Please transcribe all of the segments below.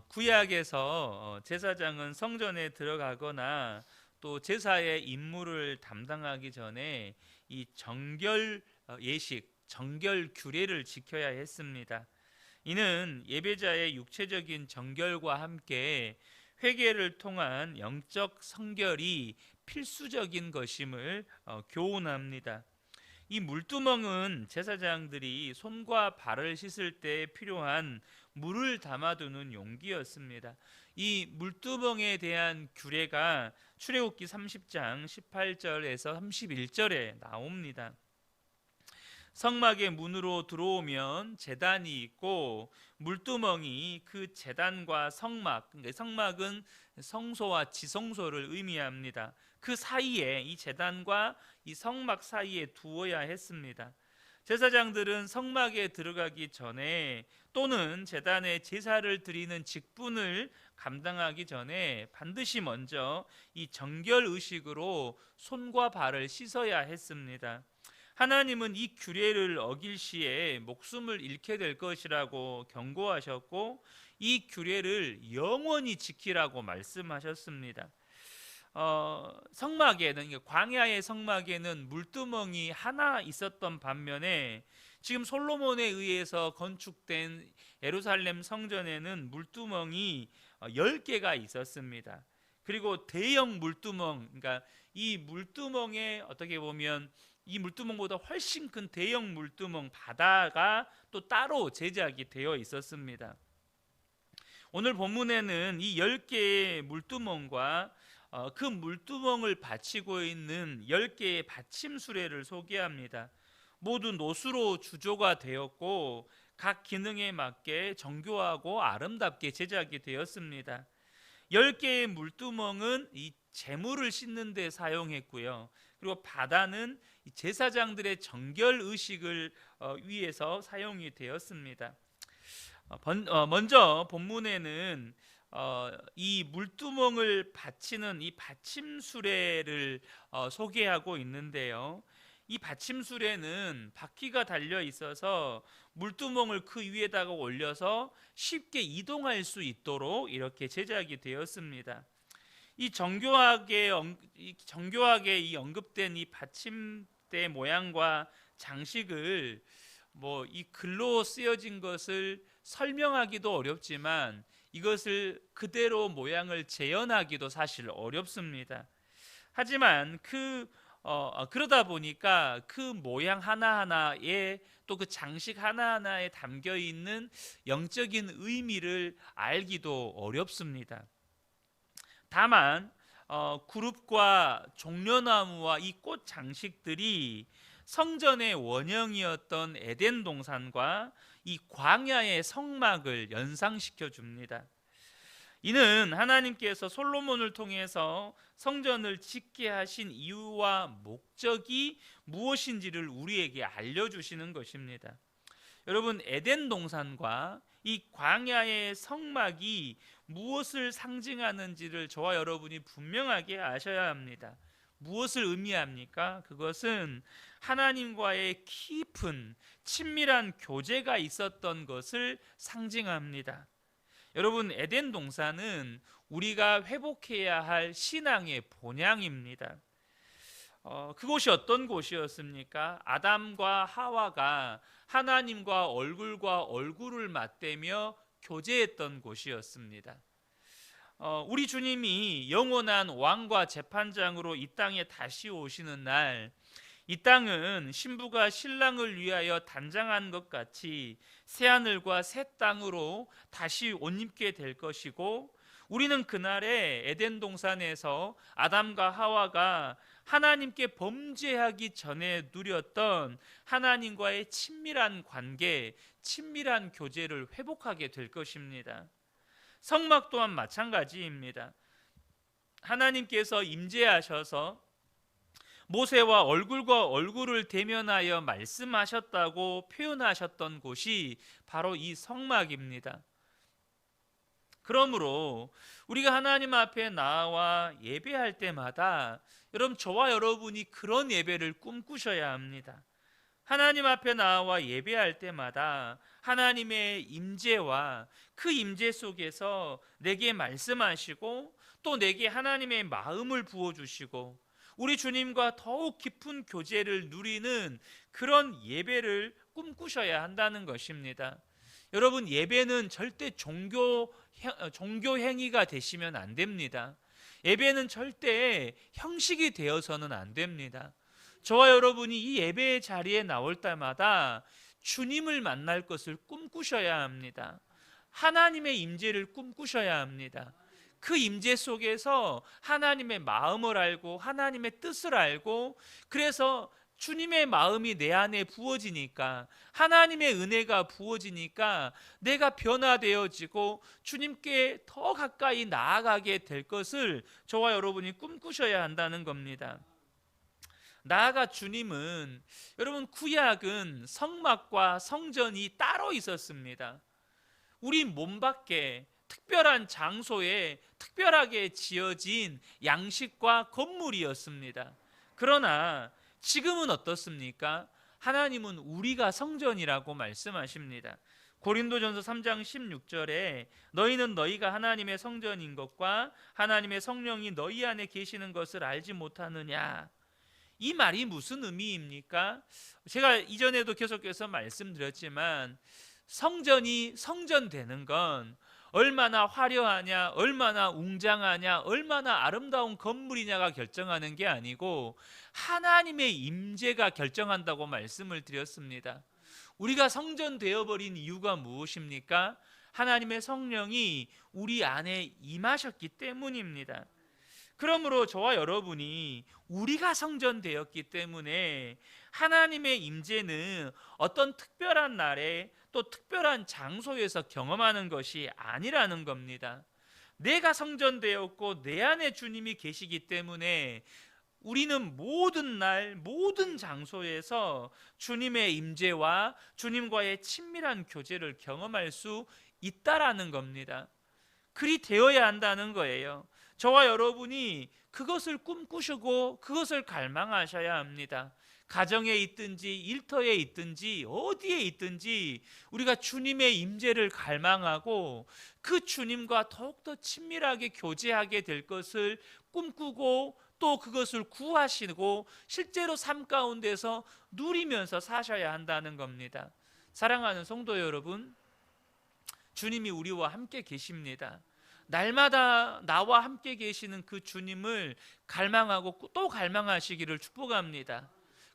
구약에서 제사장은 성전에 들어가거나 또 제사의 임무를 담당하기 전에 이 정결 예식, 정결 규례를 지켜야 했습니다. 이는 예배자의 육체적인 정결과 함께 회개를 통한 영적 성결이 필수적인 것임을 교훈합니다. 이 물두멍은 제사장들이 손과 발을 씻을 때 필요한 물을 담아두는 용기였습니다. 이 물두멍에 대한 규례가 출애굽기 30장 18절에서 31절에 나옵니다. 성막의 문으로 들어오면 제단이 있고 물두멍이 그 제단과 성막, 그러니까 성막은 성소와 지성소를 의미합니다. 그 사이에 이 제단과 이 성막 사이에 두어야 했습니다. 제사장들은 성막에 들어가기 전에 또는 제단에 제사를 드리는 직분을 감당하기 전에 반드시 먼저 이 정결 의식으로 손과 발을 씻어야 했습니다. 하나님은 이 규례를 어길 시에 목숨을 잃게 될 것이라고 경고하셨고 이 규례를 영원히 지키라고 말씀하셨습니다. 성막에는, 광야의 성막에는 물두멍이 하나 있었던 반면에 지금 솔로몬에 의해서 건축된 예루살렘 성전에는 물두멍이 10개가 있었습니다. 그리고 대형 물두멍, 그러니까 이 물두멍에 어떻게 보면 이 물두멍보다 훨씬 큰 대형 물두멍 바다가 또 따로 제작이 되어 있었습니다. 오늘 본문에는 이 10개의 물두멍과 그 물두멍을 받치고 있는 10개의 받침 수레를 소개합니다. 모두 노수로 주조가 되었고 각 기능에 맞게 정교하고 아름답게 제작이 되었습니다. 10개의 물두멍은 이 재물을 씻는 데 사용했고요. 그리고 바다는 제사장들의 정결 의식을 위해서 사용이 되었습니다. 먼저 본문에는 이 물두멍을 받치는 이 받침 수레를 소개하고 있는데요. 이 받침 수레는 바퀴가 달려 있어서 물두멍을 그 위에다가 올려서 쉽게 이동할 수 있도록 이렇게 제작이 되었습니다. 이 정교하게 이 언급된 이 받침대 모양과 장식을 이 글로 쓰여진 것을 설명하기도 어렵지만 이것을 그대로 모양을 재현하기도 사실 어렵습니다. 하지만 그러다 보니까 그 모양 하나하나에 또 그 장식 하나하나에 담겨 있는 영적인 의미를 알기도 어렵습니다. 다만 그룹과 종려나무와 이 꽃 장식들이 성전의 원형이었던 에덴 동산과 이 광야의 성막을 연상시켜 줍니다. 이는 하나님께서 솔로몬을 통해서 성전을 짓게 하신 이유와 목적이 무엇인지를 우리에게 알려주시는 것입니다. 여러분, 에덴 동산과 이 광야의 성막이 무엇을 상징하는지를 저와 여러분이 분명하게 아셔야 합니다. 무엇을 의미합니까? 그것은 하나님과의 깊은 친밀한 교제가 있었던 것을 상징합니다. 여러분, 에덴 동산은 우리가 회복해야 할 신앙의 본향입니다. 그곳이 어떤 곳이었습니까? 아담과 하와가 하나님과 얼굴을 맞대며 교제했던 곳이었습니다. 우리 주님이 영원한 왕과 재판장으로 이 땅에 다시 오시는 날, 이 땅은 신부가 신랑을 위하여 단장한 것 같이 새하늘과 새 땅으로 다시 옷 입게 될 것이고, 우리는 그날에 에덴 동산에서 아담과 하와가 하나님께 범죄하기 전에 누렸던 하나님과의 친밀한 관계, 친밀한 교제를 회복하게 될 것입니다. 성막 또한 마찬가지입니다. 하나님께서 임재하셔서 모세와 얼굴과 얼굴을 대면하여 말씀하셨다고 표현하셨던 곳이 바로 이 성막입니다. 그러므로 우리가 하나님 앞에 나와 예배할 때마다 여러분, 저와 여러분이 그런 예배를 꿈꾸셔야 합니다. 하나님 앞에 나와 예배할 때마다 하나님의 임재와 그 임재 속에서 내게 말씀하시고 또 내게 하나님의 마음을 부어주시고 우리 주님과 더욱 깊은 교제를 누리는 그런 예배를 꿈꾸셔야 한다는 것입니다. 여러분, 예배는 절대 종교 행위가 되시면 안 됩니다. 예배는 절대 형식이 되어서는 안 됩니다. 저와 여러분이 이 예배의 자리에 나올 때마다 주님을 만날 것을 꿈꾸셔야 합니다. 하나님의 임재를 꿈꾸셔야 합니다. 그 임재 속에서 하나님의 마음을 알고 하나님의 뜻을 알고, 그래서 주님의 마음이 내 안에 부어지니까, 하나님의 은혜가 부어지니까 내가 변화되어지고 주님께 더 가까이 나아가게 될 것을 저와 여러분이 꿈꾸셔야 한다는 겁니다. 나아가 주님은, 여러분, 구약은 성막과 성전이 따로 있었습니다. 우리 몸 밖에 특별한 장소에 특별하게 지어진 양식과 건물이었습니다. 그러나 지금은 어떻습니까? 하나님은 우리가 성전이라고 말씀하십니다. 고린도전서 3장 16절에 너희는 너희가 하나님의 성전인 것과 하나님의 성령이 너희 안에 계시는 것을 알지 못하느냐. 이 말이 무슨 의미입니까? 제가 이전에도 계속해서 말씀드렸지만 성전이 성전되는 건 얼마나 화려하냐, 얼마나 웅장하냐, 얼마나 아름다운 건물이냐가 결정하는 게 아니고 하나님의 임재가 결정한다고 말씀을 드렸습니다. 우리가 성전 되어버린 이유가 무엇입니까? 하나님의 성령이 우리 안에 임하셨기 때문입니다. 그러므로 저와 여러분이 우리가 성전되었기 때문에 하나님의 임재는 어떤 특별한 날에 또 특별한 장소에서 경험하는 것이 아니라는 겁니다. 내가 성전되었고 내 안에 주님이 계시기 때문에 우리는 모든 날 모든 장소에서 주님의 임재와 주님과의 친밀한 교제를 경험할 수 있다라는 겁니다. 그리 되어야 한다는 거예요. 저와 여러분이 그것을 꿈꾸시고 그것을 갈망하셔야 합니다. 가정에 있든지 일터에 있든지 어디에 있든지 우리가 주님의 임재를 갈망하고 그 주님과 더욱더 친밀하게 교제하게 될 것을 꿈꾸고 또 그것을 구하시고 실제로 삶 가운데서 누리면서 사셔야 한다는 겁니다. 사랑하는 성도 여러분, 주님이 우리와 함께 계십니다. 날마다 나와 함께 계시는 그 주님을 갈망하고 또 갈망하시기를 축복합니다.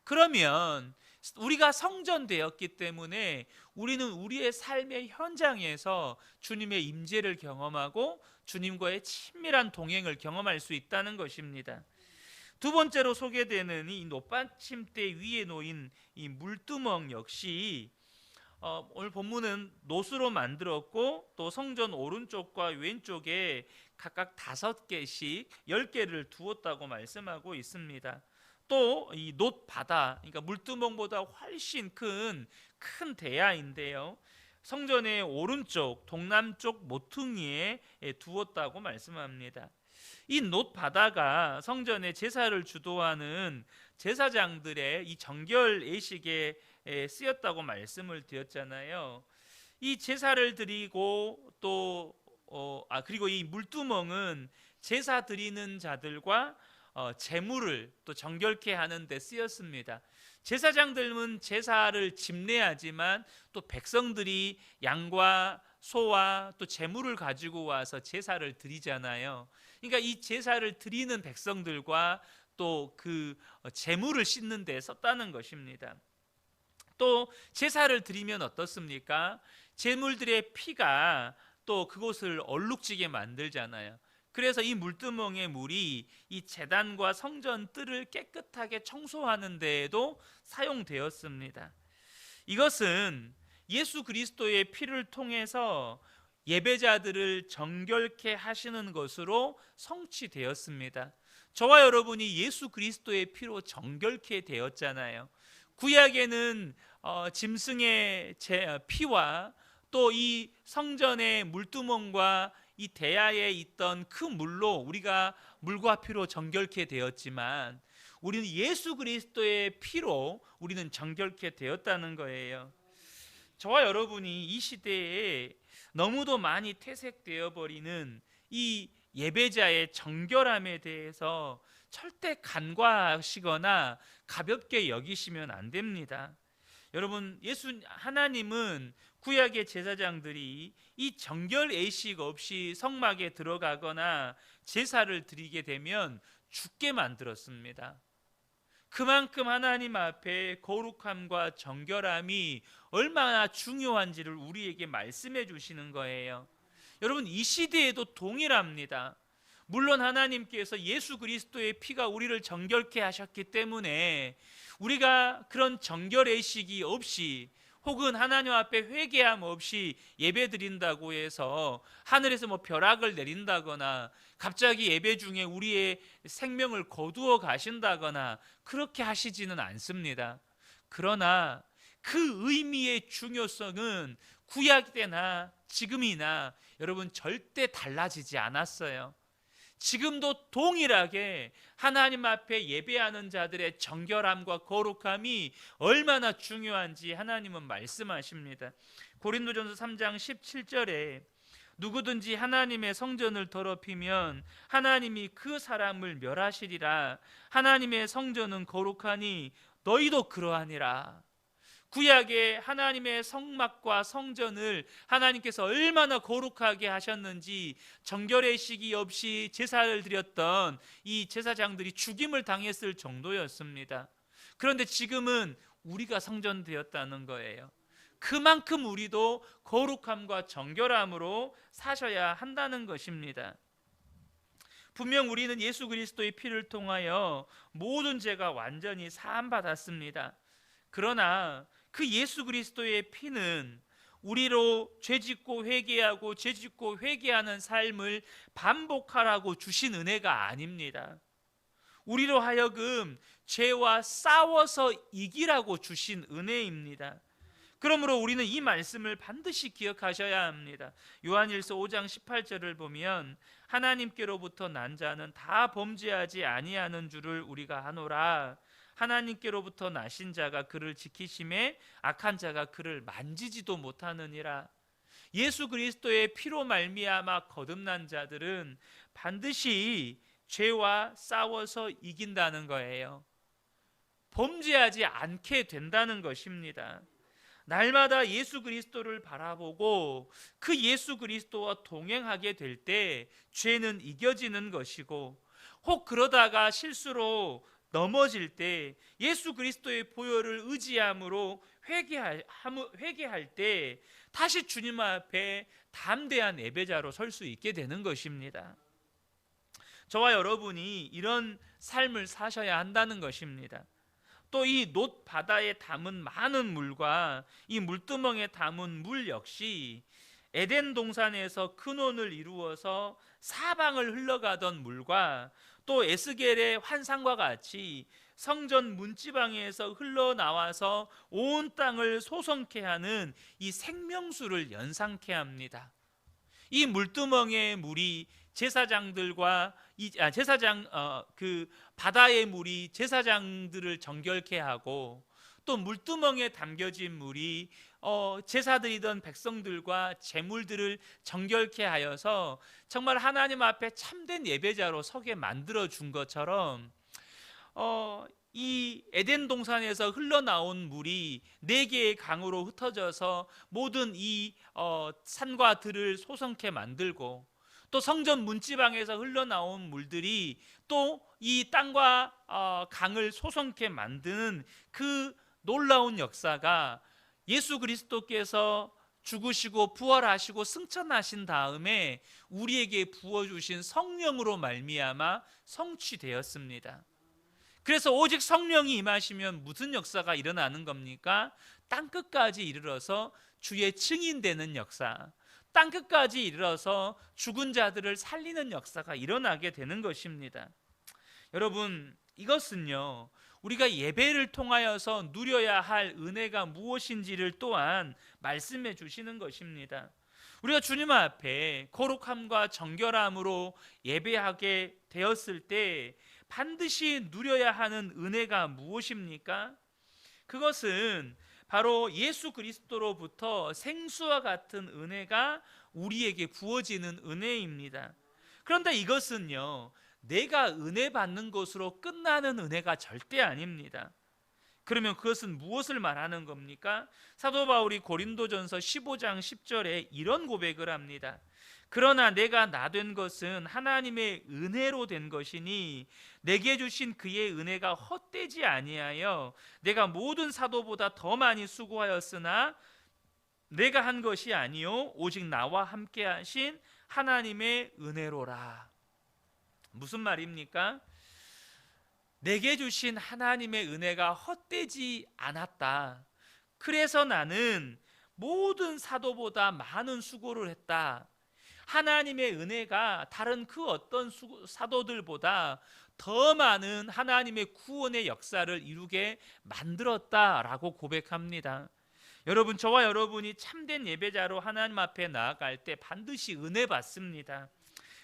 그러면 우리가 성전되었기 때문에 우리는 우리의 삶의 현장에서 주님의 임재를 경험하고 주님과의 친밀한 동행을 경험할 수 있다는 것입니다. 두 번째로 소개되는 이 놋받침대 위에 놓인 이 물두멍 역시 오늘 본문은 놋으로 만들었고 또 성전 오른쪽과 왼쪽에 각각 5개씩 10개를 두었다고 말씀하고 있습니다. 또 이 놋바다, 그러니까 물두멍보다 훨씬 큰 대야인데요, 성전의 오른쪽 동남쪽 모퉁이에 두었다고 말씀합니다. 이 놋바다가 성전의 제사를 주도하는 제사장들의 이 정결 예식에 쓰였다고 말씀을 드렸잖아요. 이 제사를 드리고 또 그리고 이 물두멍은 제사 드리는 자들과 제물을 또 정결케 하는 데 쓰였습니다. 제사장들은 제사를 집례하지만 또 백성들이 양과 소와 또 제물을 가지고 와서 제사를 드리잖아요. 그러니까 이 제사를 드리는 백성들과 또 그 제물을 씻는 데 썼다는 것입니다. 또 제사를 드리면 어떻습니까? 제물들의 피가 또 그곳을 얼룩지게 만들잖아요. 그래서 이 물두멍의 물이 이 제단과 성전 뜰을 깨끗하게 청소하는 데에도 사용되었습니다. 이것은 예수 그리스도의 피를 통해서 예배자들을 정결케 하시는 것으로 성취되었습니다. 저와 여러분이 예수 그리스도의 피로 정결케 되었잖아요. 구약에는 짐승의 피와 또 이 성전의 물두멍과 이 대야에 있던 그 물로 우리가 물과 피로 정결케 되었지만 우리는 예수 그리스도의 피로 우리는 정결케 되었다는 거예요. 저와 여러분이 이 시대에 너무도 많이 퇴색되어 버리는 이 예배자의 정결함에 대해서 절대 간과하시거나 가볍게 여기시면 안 됩니다. 여러분, 하나님은 구약의 제사장들이 이 정결 의식 없이 성막에 들어가거나 제사를 드리게 되면 죽게 만들었습니다. 그만큼 하나님 앞에 거룩함과 정결함이 얼마나 중요한지를 우리에게 말씀해 주시는 거예요. 여러분, 이 시대에도 동일합니다. 물론 하나님께서 예수 그리스도의 피가 우리를 정결케 하셨기 때문에 우리가 그런 정결의식이 없이 혹은 하나님 앞에 회개함 없이 예배 드린다고 해서 하늘에서 벼락을 내린다거나 갑자기 예배 중에 우리의 생명을 거두어 가신다거나 그렇게 하시지는 않습니다. 그러나 그 의미의 중요성은 구약 때나 지금이나 여러분 절대 달라지지 않았어요. 지금도 동일하게 하나님 앞에 예배하는 자들의 정결함과 거룩함이 얼마나 중요한지 하나님은 말씀하십니다. 고린도전서 3장 17절에 누구든지 하나님의 성전을 더럽히면 하나님이 그 사람을 멸하시리라. 하나님의 성전은 거룩하니 너희도 그러하니라. 구약의 하나님의 성막과 성전을 하나님께서 얼마나 거룩하게 하셨는지 정결의 시기 없이 제사를 드렸던 이 제사장들이 죽임을 당했을 정도였습니다. 그런데 지금은 우리가 성전되었다는 거예요. 그만큼 우리도 거룩함과 정결함으로 사셔야 한다는 것입니다. 분명 우리는 예수 그리스도의 피를 통하여 모든 죄가 완전히 사함받았습니다. 그러나 그 예수 그리스도의 피는 우리로 죄짓고 회개하고 죄짓고 회개하는 삶을 반복하라고 주신 은혜가 아닙니다. 우리로 하여금 죄와 싸워서 이기라고 주신 은혜입니다. 그러므로 우리는 이 말씀을 반드시 기억하셔야 합니다. 요한일서 5장 18절을 보면 하나님께로부터 난 자는 다 범죄하지 아니하는 줄을 우리가 아노라. 하나님께로부터 나신 자가 그를 지키심에 악한 자가 그를 만지지도 못하느니라. 예수 그리스도의 피로 말미암아 거듭난 자들은 반드시 죄와 싸워서 이긴다는 거예요. 범죄하지 않게 된다는 것입니다. 날마다 예수 그리스도를 바라보고 그 예수 그리스도와 동행하게 될 때 죄는 이겨지는 것이고, 혹 그러다가 실수로 넘어질 때 예수 그리스도의 보혈을 의지함으로 회개할 때 다시 주님 앞에 담대한 예배자로 설 수 있게 되는 것입니다. 저와 여러분이 이런 삶을 사셔야 한다는 것입니다. 또 이 놋 바다에 담은 많은 물과 이 물두멍에 담은 물 역시 에덴 동산에서 근원을 이루어서 사방을 흘러가던 물과 또 에스겔의 환상과 같이 성전 문지방에서 흘러나와서 온 땅을 소성케 하는 이 생명수를 연상케 합니다. 이 물두멍의 물이 제사장들과 그 바다의 물이 제사장들을 정결케 하고, 또 물두멍에 담겨진 물이 제사드리던 백성들과 제물들을 정결케 하여서 정말 하나님 앞에 참된 예배자로 서게 만들어 준 것처럼 이 에덴 동산에서 흘러나온 물이 4개의 강으로 흩어져서 모든 이 산과 들을 소성케 만들고, 또 성전 문지방에서 흘러나온 물들이 또 이 땅과 강을 소성케 만드는 그 놀라운 역사가 예수 그리스도께서 죽으시고 부활하시고 승천하신 다음에 우리에게 부어주신 성령으로 말미암아 성취되었습니다. 그래서 오직 성령이 임하시면 무슨 역사가 일어나는 겁니까? 땅끝까지 이르러서 주의 증인되는 역사, 땅끝까지 이르러서 죽은 자들을 살리는 역사가 일어나게 되는 것입니다. 여러분, 이것은요, 우리가 예배를 통하여서 누려야 할 은혜가 무엇인지를 또한 말씀해 주시는 것입니다. 우리가 주님 앞에 거룩함과 정결함으로 예배하게 되었을 때 반드시 누려야 하는 은혜가 무엇입니까? 그것은 바로 예수 그리스도로부터 생수와 같은 은혜가 우리에게 부어지는 은혜입니다. 그런데 이것은요, 내가 은혜 받는 것으로 끝나는 은혜가 절대 아닙니다. 그러면 그것은 무엇을 말하는 겁니까? 사도 바울이 고린도전서 15장 10절에 이런 고백을 합니다. 그러나 내가 나 된 것은 하나님의 은혜로 된 것이니 내게 주신 그의 은혜가 헛되지 아니하여 내가 모든 사도보다 더 많이 수고하였으나 내가 한 것이 아니요 오직 나와 함께 하신 하나님의 은혜로라. 무슨 말입니까? 내게 주신 하나님의 은혜가 헛되지 않았다. 그래서 나는 모든 사도보다 많은 수고를 했다. 하나님의 은혜가 다른 그 어떤 사도들보다 더 많은 하나님의 구원의 역사를 이루게 만들었다라고 고백합니다. 여러분, 저와 여러분이 참된 예배자로 하나님 앞에 나아갈 때 반드시 은혜 받습니다.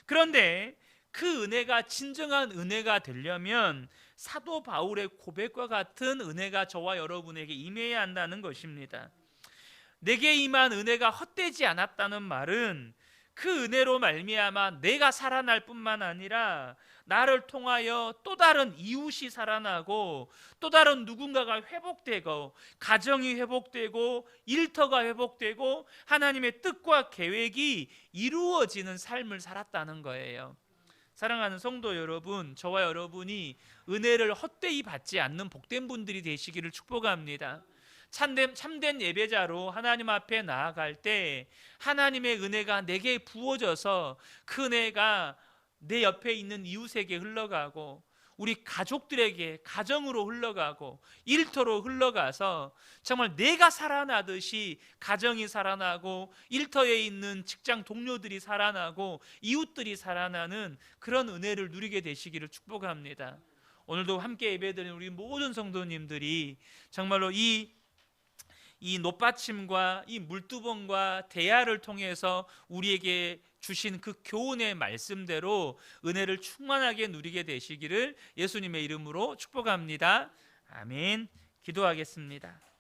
그런데 그 은혜가 진정한 은혜가 되려면 사도 바울의 고백과 같은 은혜가 저와 여러분에게 임해야 한다는 것입니다. 내게 임한 은혜가 헛되지 않았다는 말은 그 은혜로 말미암아 내가 살아날 뿐만 아니라 나를 통하여 또 다른 이웃이 살아나고 또 다른 누군가가 회복되고 가정이 회복되고 일터가 회복되고 하나님의 뜻과 계획이 이루어지는 삶을 살았다는 거예요. 사랑하는 성도 여러분, 저와 여러분이 은혜를 헛되이 받지 않는 복된 분들이 되시기를 축복합니다. 참된 예배자로 하나님 앞에 나아갈 때 하나님의 은혜가 내게 부어져서 그 은혜가 내 옆에 있는 이웃에게 흘러가고 우리 가족들에게 가정으로 흘러가고 일터로 흘러가서 정말 내가 살아나듯이 가정이 살아나고 일터에 있는 직장 동료들이 살아나고 이웃들이 살아나는 그런 은혜를 누리게 되시기를 축복합니다. 오늘도 함께 예배드리는 우리 모든 성도님들이 정말로 이 노받침과 이 물두번과 대야를 통해서 우리에게 주신 그 교훈의 말씀대로 은혜를 충만하게 누리게 되시기를 예수님의 이름으로 축복합니다. 아멘. 기도하겠습니다.